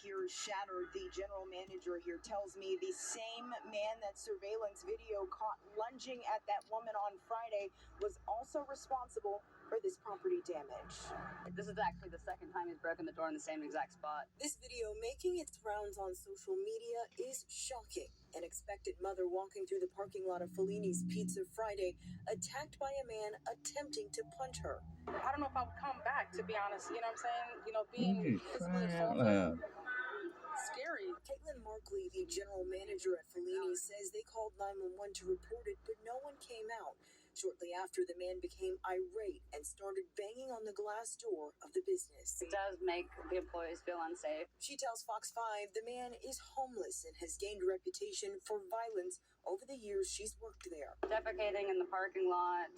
here shattered. The general manager here tells me the same man that surveillance video caught lunging at that woman on Friday was also responsible for this property damage. This is actually the second time he's broken the door in the same exact spot. This video making its rounds on social media is shocking. An expectant mother walking through the parking lot of Fellini's Pizza Friday, attacked by a man attempting to punch her. I don't know if I would come back, to be honest. You know what I'm saying? You know, being physically assaulted. Scary. Caitlin Markley, the general manager at Fellini, says they called 911 to report it, but no one came out. Shortly after, the man became irate and started banging on the glass door of the business. It does make the employees feel unsafe. She tells Fox 5 the man is homeless and has gained a reputation for violence over the years she's worked there. Defecating in the parking lot,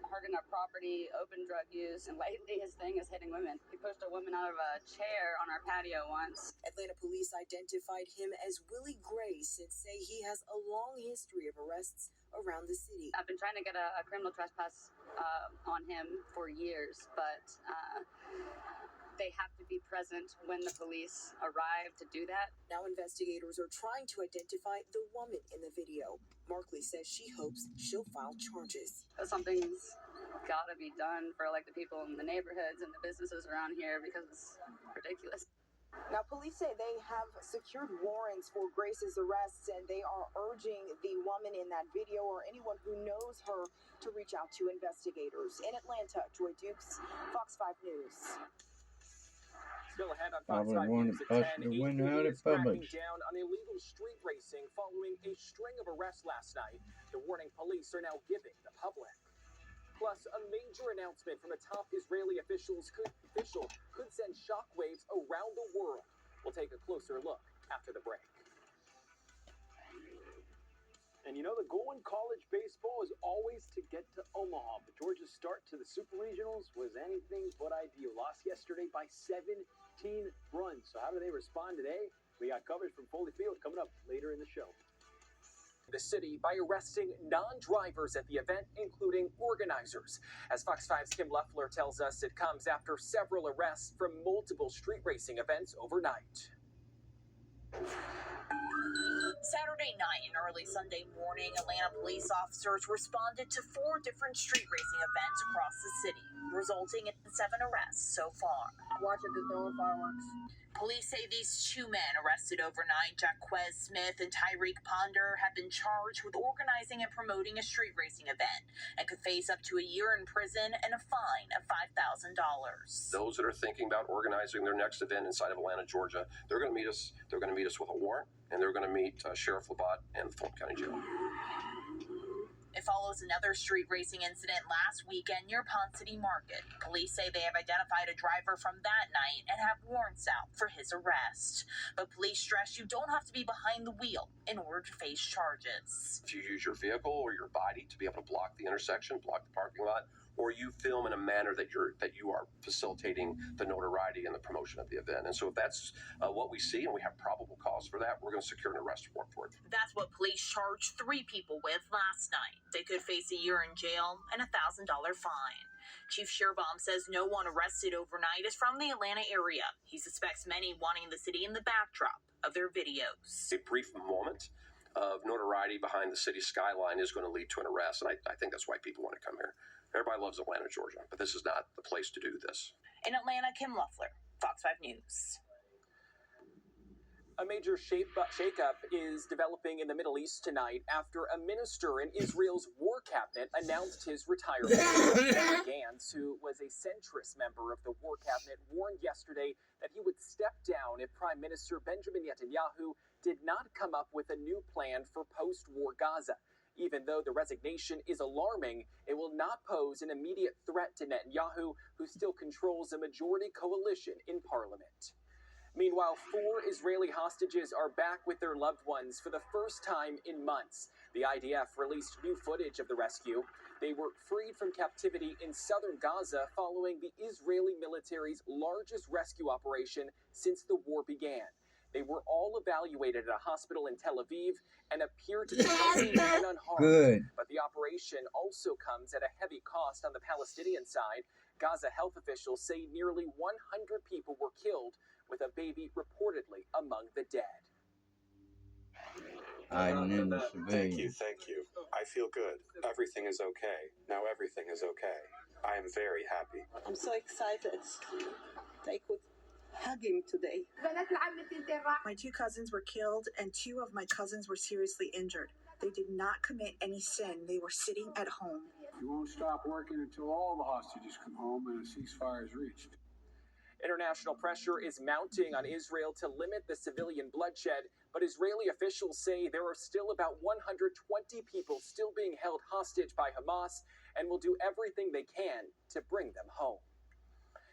hurting our property, open drug use, and lately his thing is hitting women. He pushed a woman out of a chair on our patio once. Atlanta police identified him as Willie Grace and say he has a long history of arrests around the city. I've been trying to get a criminal trespass on him for years, but they have to be present when the police arrive to do that. Now investigators are trying to identify the woman in the video. Markley says she hopes she'll file charges. Something's got to be done for the people in the neighborhoods and the businesses around here because it's ridiculous. Now, police say they have secured warrants for Grace's arrests, and they are urging the woman in that video or anyone who knows her to reach out to investigators. In Atlanta, Joy Dukes, Fox 5 News. Still ahead on Fox 5 News at 10, APD is cracking down on illegal street racing following a string of arrests last night. The warning police are now giving the public. Plus, a major announcement from a top Israeli official could send shockwaves around the world. We'll take a closer look after the break. And you know, the goal in college baseball is always to get to Omaha. But Georgia's start to the Super Regionals was anything but ideal. Lost yesterday by 17 runs. So how do they respond today? We got coverage from Foley Field coming up later in the show. The city by arresting non-drivers at the event, including organizers. As Fox 5's Kim Leffler tells us, it comes after several arrests from multiple street racing events overnight. Saturday night and early Sunday morning, Atlanta police officers responded to 4 different street racing events across the city, resulting in 7 arrests so far. Watch it, they're throwing fireworks. Police say these 2 men arrested overnight, Jaquez Smith and Tyreek Ponder, have been charged with organizing and promoting a street racing event and could face up to a year in prison and a fine of $5,000. Those that are thinking about organizing their next event inside of Atlanta, Georgia, they're going to meet us. They're going to meet us with a warrant, and they're going to meet Sheriff Labatt and Fulton County Jail. It follows another street racing incident last weekend near Ponce City Market. Police say they have identified a driver from that night and have warrants out for his arrest. But police stress you don't have to be behind the wheel in order to face charges. If you use your vehicle or your body to be able to block the intersection, block the parking lot, or you film in a manner that you are facilitating the notoriety and the promotion of the event. And so if that's what we see and we have probable cause for that, we're going to secure an arrest warrant for it. That's what police charged 3 people with last night. They could face a year in jail and a $1,000 fine. Chief Shearbaum says no one arrested overnight is from the Atlanta area. He suspects many wanting the city in the backdrop of their videos. A brief moment of notoriety behind the city skyline is going to lead to an arrest, and I think that's why people want to come here. Everybody loves Atlanta, Georgia, but this is not the place to do this. In Atlanta, Kim Leffler, Fox 5 News. A major shakeup is developing in the Middle East tonight after a minister in Israel's war cabinet announced his retirement. Benny Gantz, who was a centrist member of the war cabinet, warned yesterday that he would step down if Prime Minister Benjamin Netanyahu did not come up with a new plan for post-war Gaza. Even though the resignation is alarming, it will not pose an immediate threat to Netanyahu, who still controls a majority coalition in parliament. Meanwhile, 4 Israeli hostages are back with their loved ones for the first time in months. The IDF released new footage of the rescue. They were freed from captivity in southern Gaza following the Israeli military's largest rescue operation since the war began. They were all evaluated at a hospital in Tel Aviv and appear to be healthy and unharmed. Good. But the operation also comes at a heavy cost on the Palestinian side. Gaza health officials say nearly 100 people were killed, with a baby reportedly among the dead. Hiding in the Thank civilians. you. I feel good. Everything is okay. Now everything is okay. I am very happy. I'm so excited. I could hug him today. My two cousins were killed, and two of my cousins were seriously injured. They did not commit any sin. They were sitting at home. We won't stop working until all the hostages come home and a ceasefire is reached. International pressure is mounting on Israel to limit the civilian bloodshed, but Israeli officials say there are still about 120 people still being held hostage by Hamas and will do everything they can to bring them home.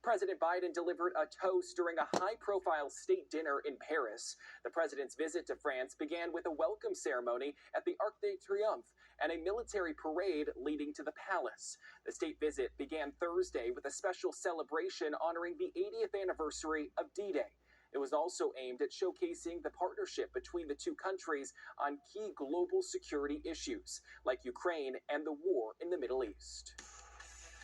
President Biden delivered a toast during a high-profile state dinner in Paris. The president's visit to France began with a welcome ceremony at the Arc de Triomphe and a military parade leading to the palace. The state visit began Thursday with a special celebration honoring the 80th anniversary of D-Day. It was also aimed at showcasing the partnership between the two countries on key global security issues, like Ukraine and the war in the Middle East.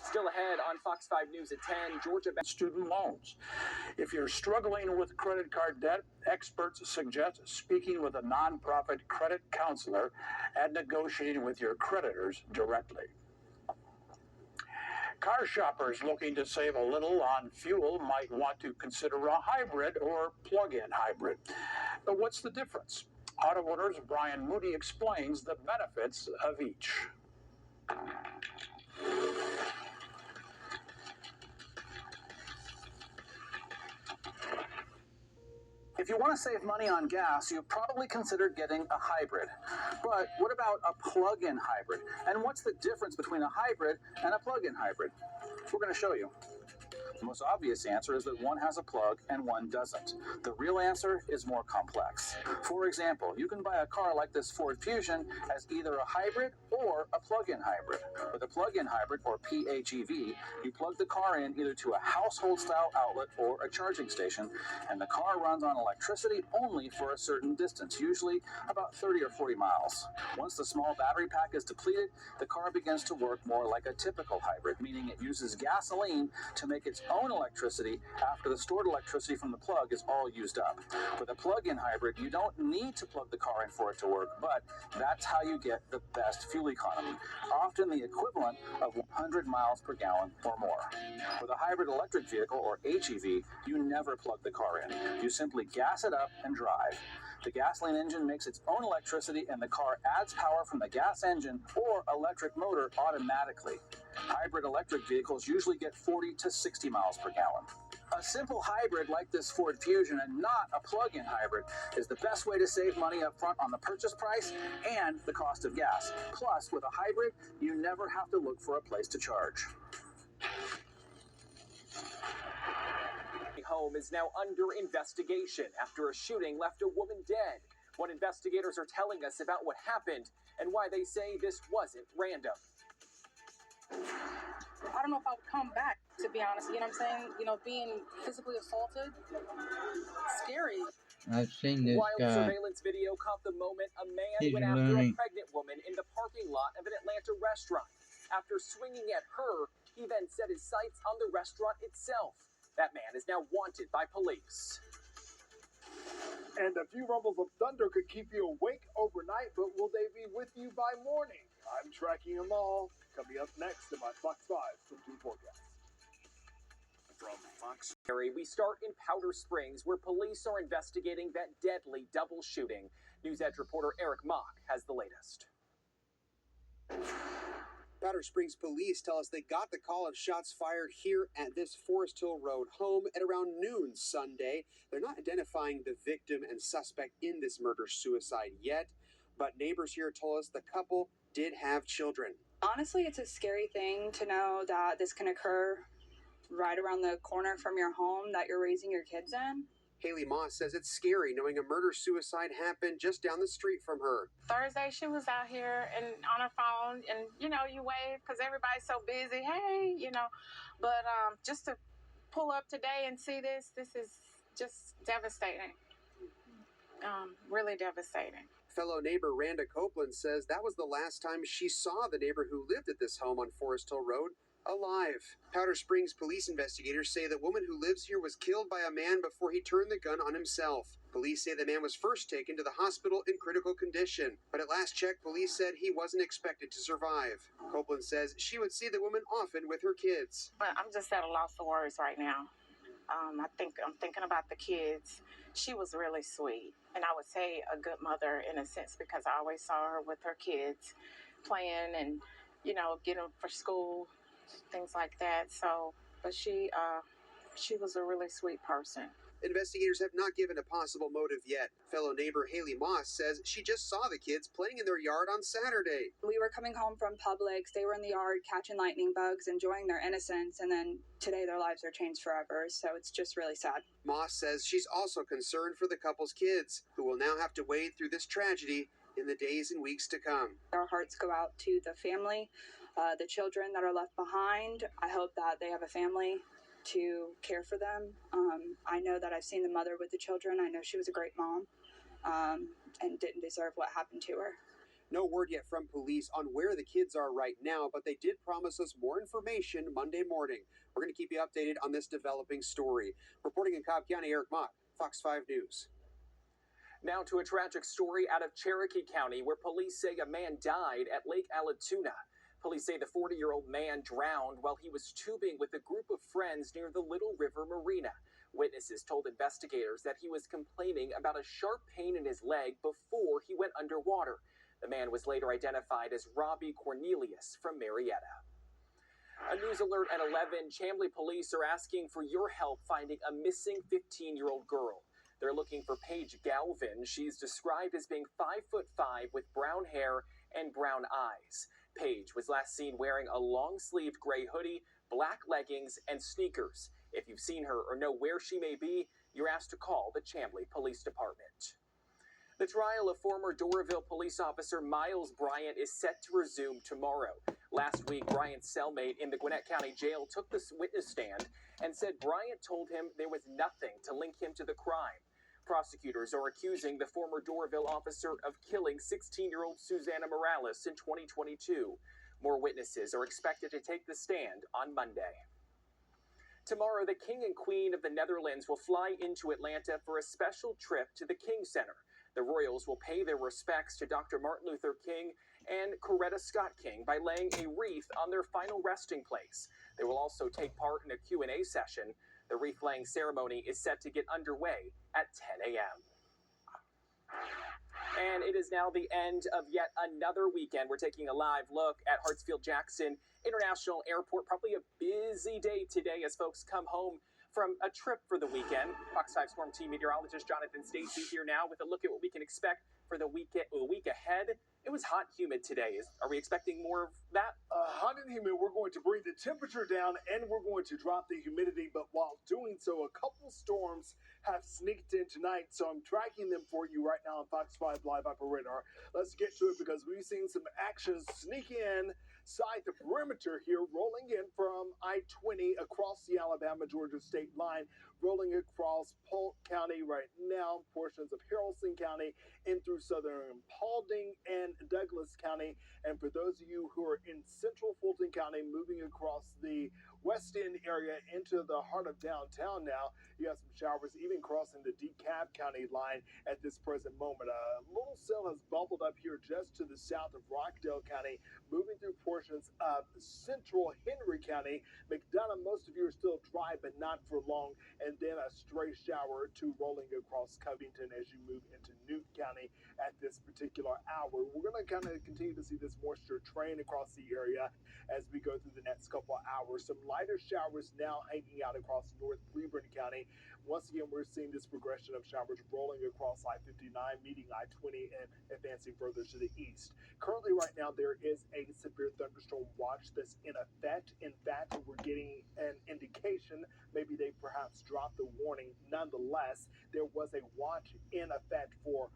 Still ahead on Fox 5 News at 10, Georgia student loans. If you're struggling with credit card debt, experts suggest speaking with a nonprofit credit counselor and negotiating with your creditors directly. Car shoppers looking to save a little on fuel might want to consider a hybrid or plug-in hybrid. But what's the difference? Auto Owners' Brian Moody explains the benefits of each. If you want to save money on gas, you've probably considered getting a hybrid. But what about a plug-in hybrid? And what's the difference between a hybrid and a plug-in hybrid? We're going to show you. The most obvious answer is that one has a plug and one doesn't. The real answer is more complex. For example, you can buy a car like this Ford Fusion as either a hybrid or a plug-in hybrid. With a plug-in hybrid, or PHEV, you plug the car in either to a household-style outlet or a charging station, and the car runs on electricity only for a certain distance, usually about 30 or 40 miles. Once the small battery pack is depleted, the car begins to work more like a typical hybrid, meaning it uses gasoline to make its own electricity after the stored electricity from the plug is all used up. With a plug-in hybrid, you don't need to plug the car in for it to work, but that's how you get the best fuel economy, often the equivalent of 100 miles per gallon or more. With a hybrid electric vehicle, or HEV, you never plug the car in. You simply gas it up and drive. The gasoline engine makes its own electricity and the car adds power from the gas engine or electric motor automatically. Hybrid electric vehicles usually get 40 to 60 miles per gallon. A simple hybrid like this Ford Fusion, and not a plug-in hybrid, is the best way to save money up front on the purchase price and the cost of gas. Plus, with a hybrid, you never have to look for a place to charge. Home is now under investigation after a shooting left a woman dead. What investigators are telling us about what happened and why they say this wasn't random. I don't know if I would come back, to be honest. You know what I'm saying? You know, being physically assaulted, scary. I've seen this Wild guy. surveillance video caught the moment a man He's went after learning. a pregnant woman in the parking lot of an Atlanta restaurant. After swinging at her, he then set his sights on the restaurant itself. That man is now wanted by police. And a few rumbles of thunder could keep you awake overnight, but will they be with you by morning? I'm tracking them all. Coming up next in my Fox 5 Swim forecast. From Fox. We start in Powder Springs, where police are investigating that deadly double shooting. News Edge reporter Eric Mock has the latest. Powder Springs police tell us they got the call of shots fired here at this Forest Hill Road home at around noon Sunday. They're not identifying the victim and suspect in this murder-suicide yet, but neighbors here told us the couple did have children. Honestly, it's a scary thing to know that this can occur right around the corner from your home that you're raising your kids in. Haley Moss says it's scary knowing a murder-suicide happened just down the street from her. Thursday, she was out here and on her phone, and, you know, you wave because everybody's so busy. Hey, you know, but just to pull up today and see this is just devastating. Really devastating. Fellow neighbor Randa Copeland says that was the last time she saw the neighbor who lived at this home on Forest Hill Road alive. Powder Springs police investigators say the woman who lives here was killed by a man before he turned the gun on himself. Police say the man was first taken to the hospital in critical condition, but at last check, police said he wasn't expected to survive. Copeland says she would see the woman often with her kids. I'm just at a loss of words right now. I'm thinking about the kids. She was really sweet, and I would say a good mother in a sense because I always saw her with her kids playing and, get them for school, things like that. So, but she was a really sweet person. Investigators have not given a possible motive yet. Fellow neighbor Haley Moss says she just saw the kids playing in their yard on Saturday. We were coming home from Publix. They were in the yard catching lightning bugs, enjoying their innocence, and then today their lives are changed forever. So it's just really sad. Moss says she's also concerned for the couple's kids, who will now have to wade through this tragedy in the days and weeks to come. Our hearts go out to the family, the children that are left behind. I hope that they have a family to care for them. I know that I've seen the mother with the children. I know she was a great mom and didn't deserve what happened to her. No word yet from police on where the kids are right now, but they did promise us more information Monday morning. We're going to keep you updated on this developing story. Reporting in Cobb County, Eric Mott, Fox 5 News. Now to a tragic story out of Cherokee County where police say a man died at Lake Allatoona. Police say the 40-year-old man drowned while he was tubing with a group of friends near the Little River Marina. Witnesses told investigators that he was complaining about a sharp pain in his leg before he went underwater. The man was later identified as Robbie Cornelius from Marietta. A news alert at 11, Chamblee police are asking for your help finding a missing 15-year-old girl. They're looking for Paige Galvin. She's described as being 5'5" with brown hair and brown eyes. Paige was last seen wearing a long-sleeved gray hoodie, black leggings, and sneakers. If you've seen her or know where she may be, you're asked to call the Chamblee Police Department. The trial of former Doraville police officer Miles Bryant is set to resume tomorrow. Last week, Bryant's cellmate in the Gwinnett County Jail took the witness stand and said Bryant told him there was nothing to link him to the crime. Prosecutors are accusing the former Doraville officer of killing 16-year-old Susanna Morales in 2022. More witnesses are expected to take the stand on Monday. Tomorrow, the King and Queen of the Netherlands will fly into Atlanta for a special trip to the King Center. The royals will pay their respects to Dr. Martin Luther King and Coretta Scott King by laying a wreath on their final resting place. They will also take part in a Q&A session. The wreath-laying ceremony is set to get underway at 10 a.m. And it is now the end of yet another weekend. We're taking a live look at Hartsfield-Jackson International Airport. Probably a busy day today as folks come home from a trip for the weekend. Fox 5 Storm Team meteorologist Jonathan Stacy here now with a look at what we can expect for the week ahead. It was hot and humid today. Are we expecting more of that? Hot and humid. We're going to bring the temperature down and we're going to drop the humidity. But while doing so, a couple storms have sneaked in tonight. So I'm tracking them for you right now on Fox 5 Live Upper Radar. Let's get to it because we've seen some action sneak in side the perimeter here, rolling in from I-20 across the Alabama-Georgia state line, rolling across Polk County right now, portions of Haralson County, in through southern Paulding and Douglas County. And for those of you who are in central Fulton County, moving across the West End area into the heart of downtown now, you have some showers even crossing the DeKalb County line at this present moment. A little cell has bubbled up here just to the south of Rockdale County, moving through portions of central Henry County. McDonough, most of you are still dry, but not for long. And then a stray shower or two rolling across Covington as you move into Newt County at this particular hour. We're going to kind of continue to see this moisture train across the area as we go through the next couple of hours. Some lighter showers now hanging out across North Cleburne County. Once again, we're seeing this progression of showers rolling across I-59, meeting I-20 and advancing further to the east. Currently, right now, there is a severe thunderstorm watch that's in effect. In fact, we're getting an indication maybe they perhaps dropped the warning. Nonetheless, there was a watch in effect for